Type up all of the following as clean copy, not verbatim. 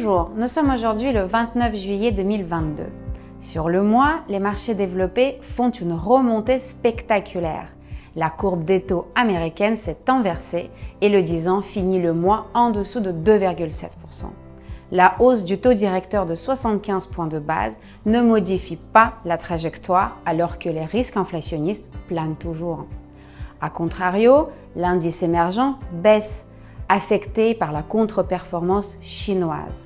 Bonjour, nous sommes aujourd'hui le 29 juillet 2022. Sur le mois, les marchés développés font une remontée spectaculaire. La courbe des taux américaine s'est inversée et le 10 ans finit le mois en dessous de 2,7%. La hausse du taux directeur de 75 points de base ne modifie pas la trajectoire alors que les risques inflationnistes planent toujours. A contrario, l'indice émergent baisse, affecté par la contre-performance chinoise.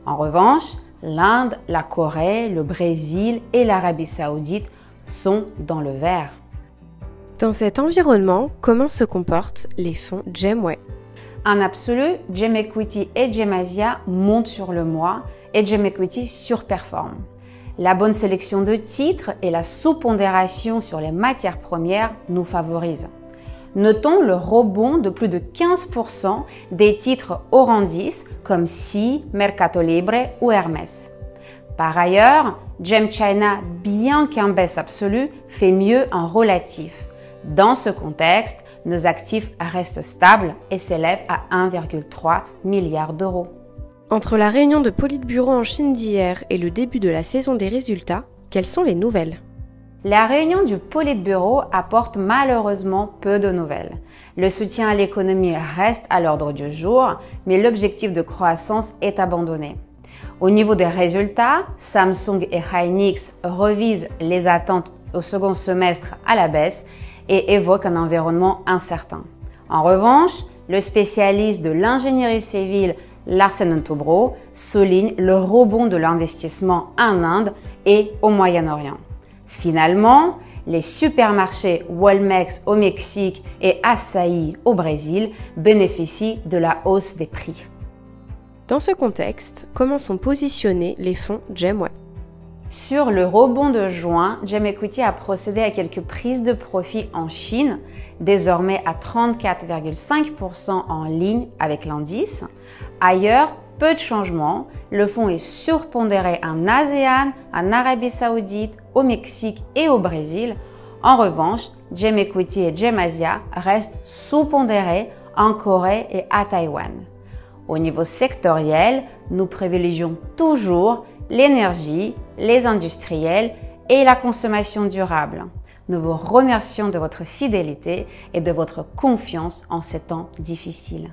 En revanche, l'Inde, la Corée, le Brésil et l'Arabie Saoudite sont dans le vert. Dans cet environnement, comment se comportent les fonds GEM-Way? En absolu, GEM Equity et GEM Asia montent sur le mois et GEM Equity surperforme. La bonne sélection de titres et la sous-pondération sur les matières premières nous favorisent. Notons le rebond de plus de 15% des titres Orandis comme SI, Mercado Libre ou Hermès. Par ailleurs, GEM China, bien qu'en baisse absolue, fait mieux en relatif. Dans ce contexte, nos actifs restent stables et s'élèvent à 1,3 milliard d'euros. Entre la réunion de Politburo en Chine d'hier et le début de la saison des résultats, quelles sont les nouvelles? La réunion du Politburo apporte malheureusement peu de nouvelles. Le soutien à l'économie reste à l'ordre du jour, mais l'objectif de croissance est abandonné. Au niveau des résultats, Samsung et Hynix revisent les attentes au second semestre à la baisse et évoquent un environnement incertain. En revanche, le spécialiste de l'ingénierie civile Larsen & Toubro souligne le rebond de l'investissement en Inde et au Moyen-Orient. Finalement, les supermarchés Walmex au Mexique et Asahi au Brésil bénéficient de la hausse des prix. Dans ce contexte, comment sont positionnés les fonds GEM-Way? Sur le rebond de juin, GEM Equity a procédé à quelques prises de profit en Chine, désormais à 34,5% en ligne avec l'indice. Ailleurs, peu de changements, le fonds est surpondéré en ASEAN, en Arabie Saoudite, au Mexique et au Brésil. En revanche, GEM Equity et GEM Asia restent sous-pondérés en Corée et à Taïwan. Au niveau sectoriel, nous privilégions toujours l'énergie, les industriels et la consommation durable. Nous vous remercions de votre fidélité et de votre confiance en ces temps difficiles.